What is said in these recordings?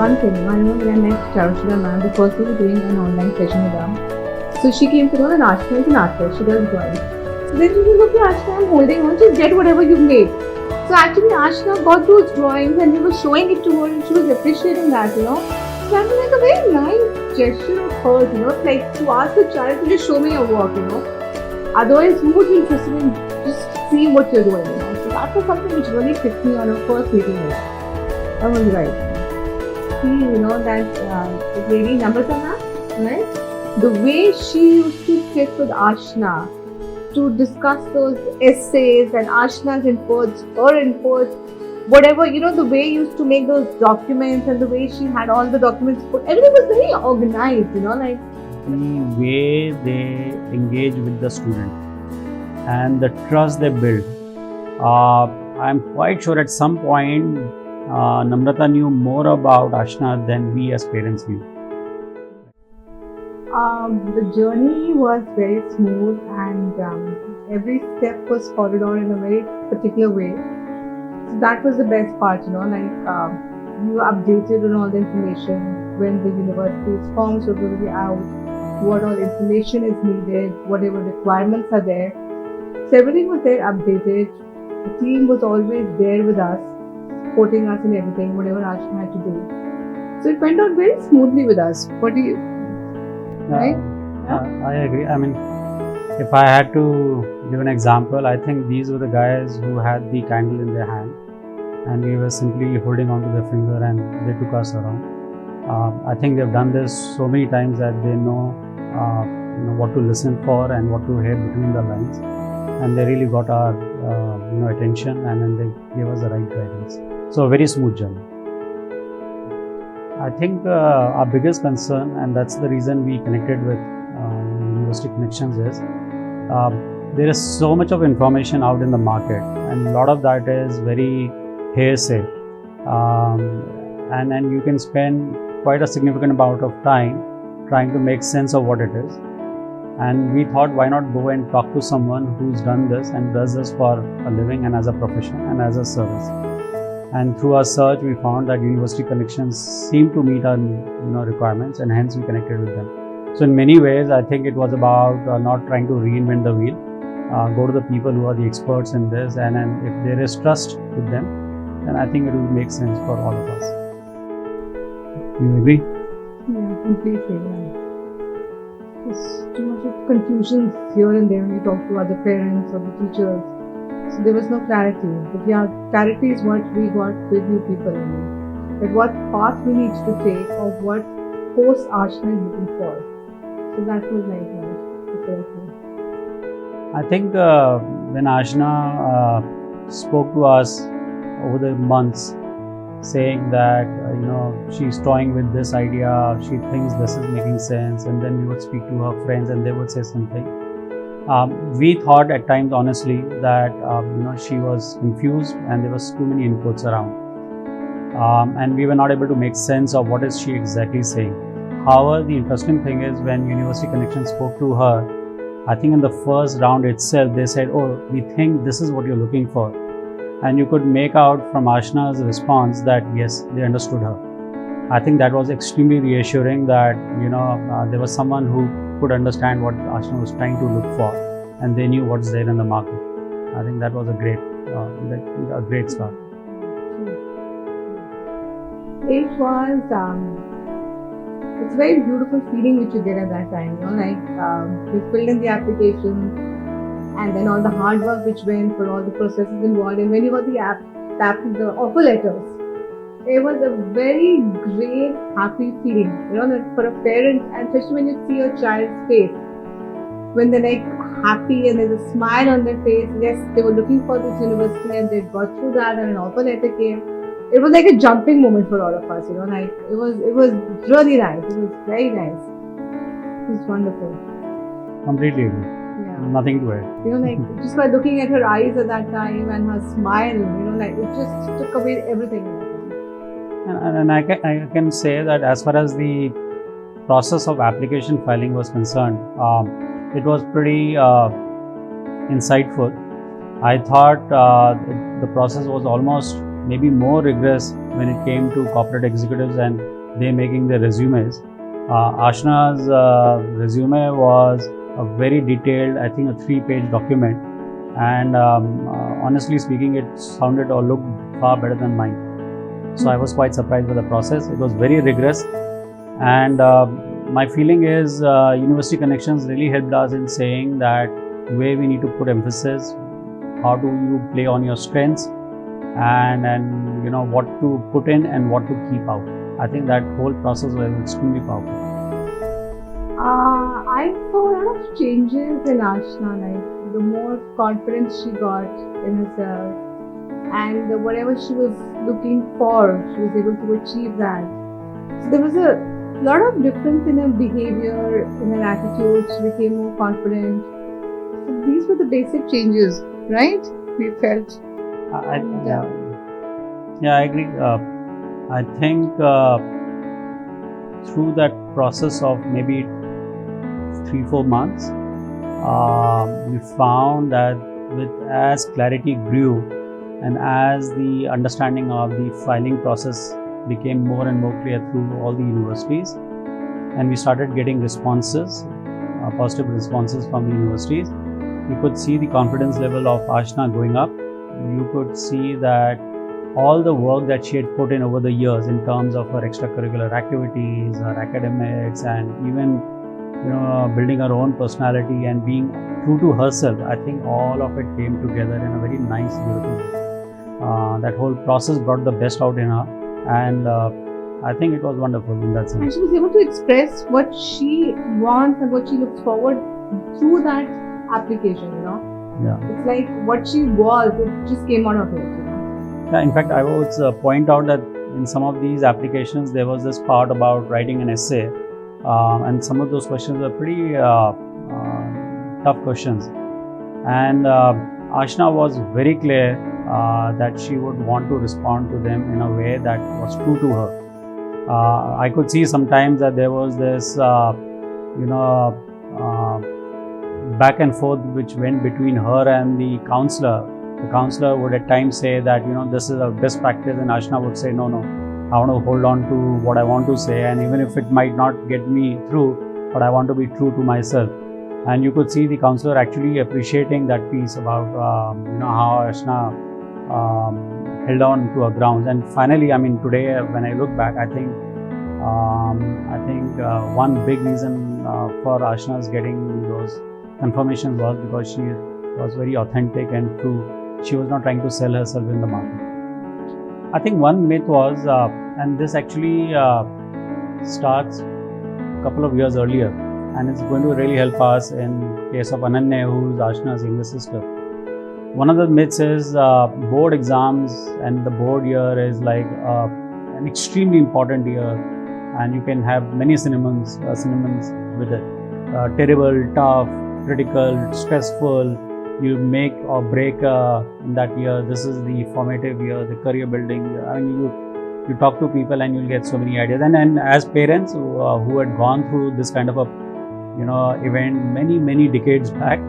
one thing, I remember when I met Charashida ma'am, the first we were doing an online session with her. So she came to know that Aashna is an artist, she does drawing. So then she said, okay Aashna, I'm holding on, just get whatever you've made. So actually Aashna got those drawings and we were showing it to her and she was appreciating that, So that was like a very nice gesture of hers, like to ask the child to just show me your work, Otherwise, who would be interested in just seeing what you're doing, So that was something which really picked me on our first meeting with her. That was right. See, that lady Namrata ma'am, right? The way she used to sit with Aashna to discuss those essays and Aashna's inputs, her inputs, whatever, the way you used to make those documents and the way she had all the documents put, everything was very organized, like. The way they engage with the student and the trust they build. I'm quite sure at some point Namrata knew more about Aashna than we as parents knew. The journey was very smooth and every step was followed on in a very particular way. So that was the best part, you were updated on all the information when the university's forms were going to be out, what all information is needed, whatever requirements are there. So everything was there updated. The team was always there with us, supporting us in everything, whatever Aashna had to do. So it went on very smoothly with us. What do you... Right? I agree. I mean, if I had to give an example, I think these were the guys who had the candle in their hand and we were simply holding on to their finger and they took us around. I think they've done this so many times that they know, what to listen for and what to hear between the lines, and they really got our attention and then they gave us the right guidance. So a very smooth journey. I think our biggest concern, and that's the reason we connected with University Connections, is there is so much of information out in the market and a lot of that is very hearsay, and you can spend quite a significant amount of time trying to make sense of what it is. And we thought, why not go and talk to someone who's done this and does this for a living and as a profession and as a service. And through our search, we found that University Connections seemed to meet our requirements, and hence we connected with them. So in many ways, I think it was about not trying to reinvent the wheel. Go to the people who are the experts in this, and if there is trust with them, then I think it will make sense for all of us. You agree? Yeah, completely. Yeah. There's too much of confusion here and there when you talk to other parents or the teachers. So there was no clarity. But yeah, clarity is what we got with you people. That what path we need to take or what course Aashna is looking for. So that was like I think when Aashna spoke to us over the months, saying that she's toying with this idea, she thinks this is making sense, and then we would speak to her friends and they would say something. We thought at times honestly that she was confused and there was too many inputs around, and we were not able to make sense of what is she exactly saying. However, the interesting thing is when University Connections spoke to her, I think in the first round itself they said, oh, we think this is what you're looking for. And you could make out from Aashna's response that yes, they understood her. I think that was extremely reassuring that there was someone who could understand what Aashna was trying to look for, and they knew what's there in the market. I think that was a great start. It was it's a very beautiful feeling which you get at that time. You filled in the application. And then all the hard work which went for all the processes involved. And when you got the offer letters, it was a very great, happy feeling. For a parent, and especially when you see your child's face, when they're like happy and there's a smile on their face. Yes, they were looking for this university and they got through that, and an offer letter came. It was like a jumping moment for all of us. It was really nice. It was very nice. It was wonderful. Completely agree. Nothing to add. Just by looking at her eyes at that time and her smile, it just took away everything. And I can say that as far as the process of application filing was concerned, it was pretty insightful. I thought the process was almost maybe more rigorous when it came to corporate executives and they making their resumes. Aashna's resume was a very detailed, I think a 3-page document, and honestly speaking, it sounded or looked far better than mine. So I was quite surprised with the process. It was very rigorous, and my feeling is University Connections really helped us in saying that where we need to put emphasis, how do you play on your strengths, and you know what to put in and what to keep out. I think that whole process was extremely powerful. I saw a lot of changes in Aashna, like the more confidence she got in herself, and whatever she was looking for, she was able to achieve that. So there was a lot of difference in her behavior, in her attitude. She became more confident. So these were the basic changes, right? We felt. Yeah, I agree. I think through that process of maybe 3-4 months, we found that with as clarity grew and as the understanding of the filing process became more and more clear through all the universities, and we started getting responses, positive responses from the universities, you could see the confidence level of Aashna going up. You could see that all the work that she had put in over the years in terms of her extracurricular activities, her academics, and even building her own personality and being true to herself, I think all of it came together in a very nice, beautiful way. That whole process brought the best out in her, and I think it was wonderful in that sense. And she was able to express what she wants and what she looks forward through that application, Yeah. It's like what she was, it just came out of it, Yeah, in fact, I would point out that in some of these applications, there was this part about writing an essay, and some of those questions were pretty tough questions. And Aashna was very clear that she would want to respond to them in a way that was true to her. I could see sometimes that there was this, back and forth which went between her and the counselor. The counselor would at times say that, this is a best practice, and Aashna would say, no, I want to hold on to what I want to say, and even if it might not get me through, but I want to be true to myself. And you could see the counselor actually appreciating that piece about, how Aashna held on to her grounds. And finally, today when I look back, I think one big reason for Aashna's getting those confirmations was because she was very authentic and true. She was not trying to sell herself in the market. I think one myth was, and this actually starts a couple of years earlier, and it's going to really help us in case of Ananya, who is Aashna's younger sister. One of the myths is board exams, and the board year is like an extremely important year, and you can have many synonyms with it. Terrible, tough, critical, stressful. You make or break in that year. This is the formative year, the career building. You talk to people and you'll get so many ideas. And as parents who had gone through this kind of a event many decades back,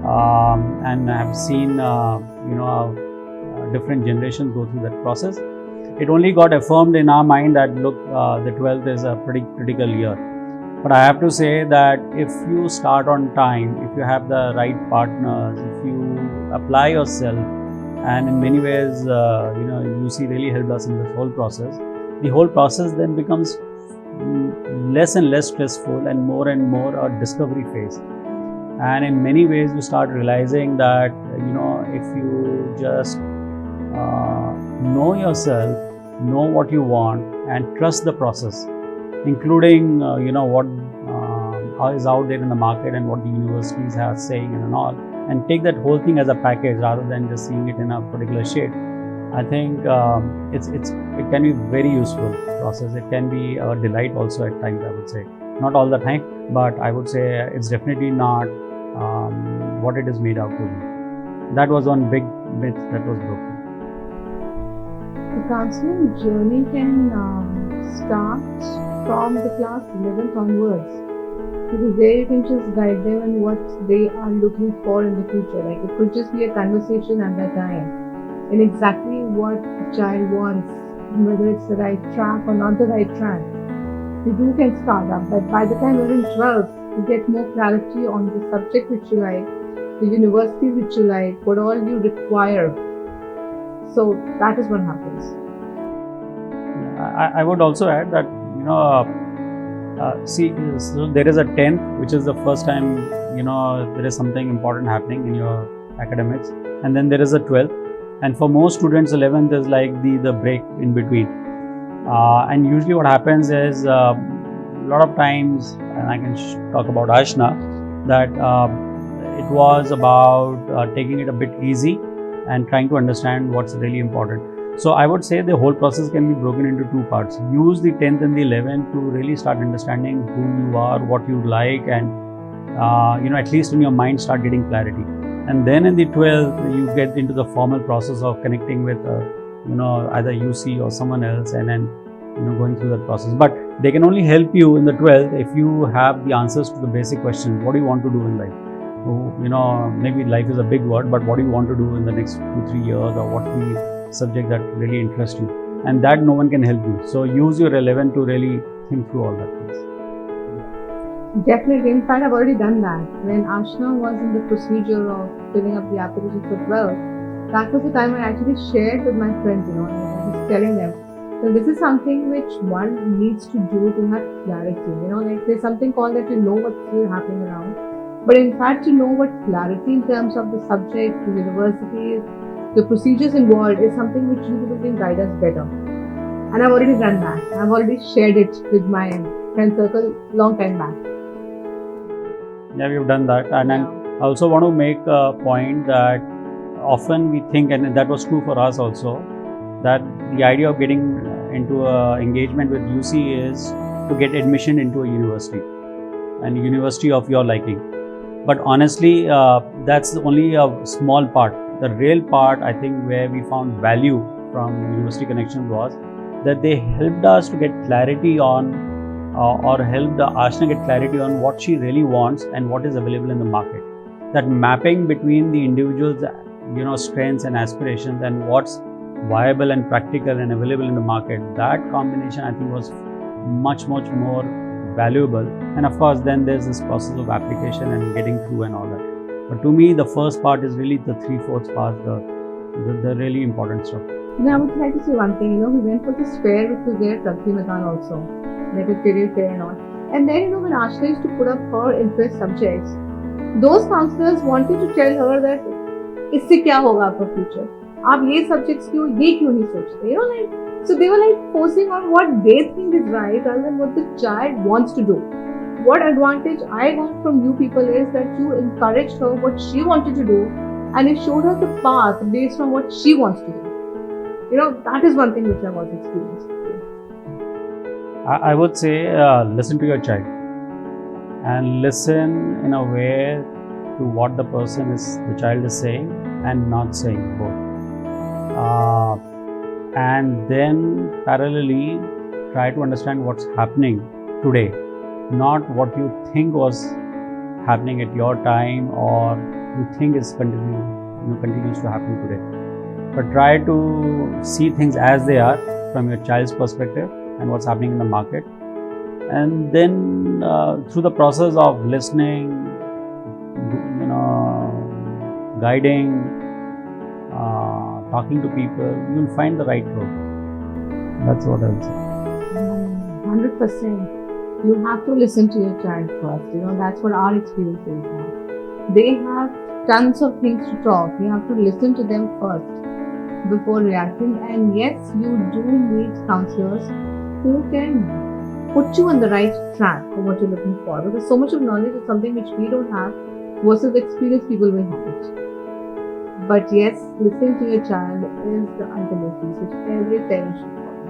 and have seen different generations go through that process, it only got affirmed in our mind that look, the 12th is a pretty critical year. But I have to say that if you start on time, if you have the right partners, if you apply yourself, and in many ways, UC really helped us in this whole process. The whole process then becomes less and less stressful and more a discovery phase. And in many ways, you start realizing that, if you just know yourself, know what you want, and trust the process, including what is out there in the market and what the universities are saying and all, and take that whole thing as a package rather than just seeing it in a particular shade. I think it can be very useful process. It can be a delight also at times, I would say. Not all the time, but I would say it's definitely not what it is made out to be. That was one big myth that was broken. The counseling journey can start from the class 11th onwards, because there you can just guide them in what they are looking for in the future. Like it could just be a conversation at that time in exactly what child wants, whether it's the right track or not the right track, you can start up. But by the time you're in 12th, you get more clarity on the subject which you like, the university which you like, what all you require. So that is what happens. I would also add that, see, so there is a 10th, which is the first time, there is something important happening in your academics. And then there is a 12th. And for most students, 11th is like the break in between. And usually what happens is, a lot of times, and I can talk about Aashna, that it was about taking it a bit easy and trying to understand what's really important. So I would say the whole process can be broken into two parts. Use the 10th and the 11th to really start understanding who you are, what you like, and at least in your mind start getting clarity. And then in the 12th, you get into the formal process of connecting with either UC or someone else, and then going through that process. But they can only help you in the 12th if you have the answers to the basic questions. What do you want to do in life? Maybe life is a big word, but what do you want to do in the next 2-3 years, or what's the subject that really interests you? And that no one can help you. So use your 11 to really think through all that things. Definitely. In fact, I've already done that. When Aashna was in the procedure of filling up the application for 12, that was the time I actually shared with my friends, and I was telling them, so this is something which one needs to do to have clarity. There's something called that what's really happening around. But in fact, to know what clarity in terms of the subject, the universities, the procedures involved is something which you people can guide us better. And I've already done that. I've already shared it with my friend circle long time back. Yeah, we've done that. And I also want to make a point that often we think, and that was true for us also, that the idea of getting into an engagement with UC is to get admission into a university, and a university of your liking. But honestly, that's only a small part. The real part, I think, where we found value from University Connections was that they helped us to get clarity on, or helped Aashna get clarity on what she really wants and what is available in the market. That mapping between the individual's, strengths and aspirations and what's viable and practical and available in the market, that combination I think was much more valuable. And of course, then there's this process of application and getting through and all that. But to me, the first part is really the 3/4 part, the really important stuff. I would like to say one thing. We went for this fair which was there at Rugby Maidan also, like a career fair and all. And then, when Aashna used to put up her interest subjects, those counselors wanted to tell her that, इससे क्या होगा आपका future? आप ये subjects क्यों नहीं सोचते? So they were forcing on what they think is right rather than what the child wants to do. What advantage I got from you people is that you encouraged her what she wanted to do, and you showed her the path based on what she wants to do. That is one thing which I've also experienced. I would say listen to your child, and listen in a way to what the child is saying and not saying, both. And then parallelly try to understand what's happening today, not what you think was happening at your time or you think is continues to happen today. But try to see things as they are from your child's perspective and what's happening in the market. And then through the process of listening, guiding, talking to people, you'll find the right road. That's what I'll say. 100%. You have to listen to your child first. That's what our experience is now. They have tons of things to talk. You have to listen to them first before reacting. And yes, you do need counselors who can put you on the right track of what you're looking for. Because so much of knowledge is something which we don't have versus experienced people will have it. But yes, listening to your child is the ultimate piece which every parent should follow.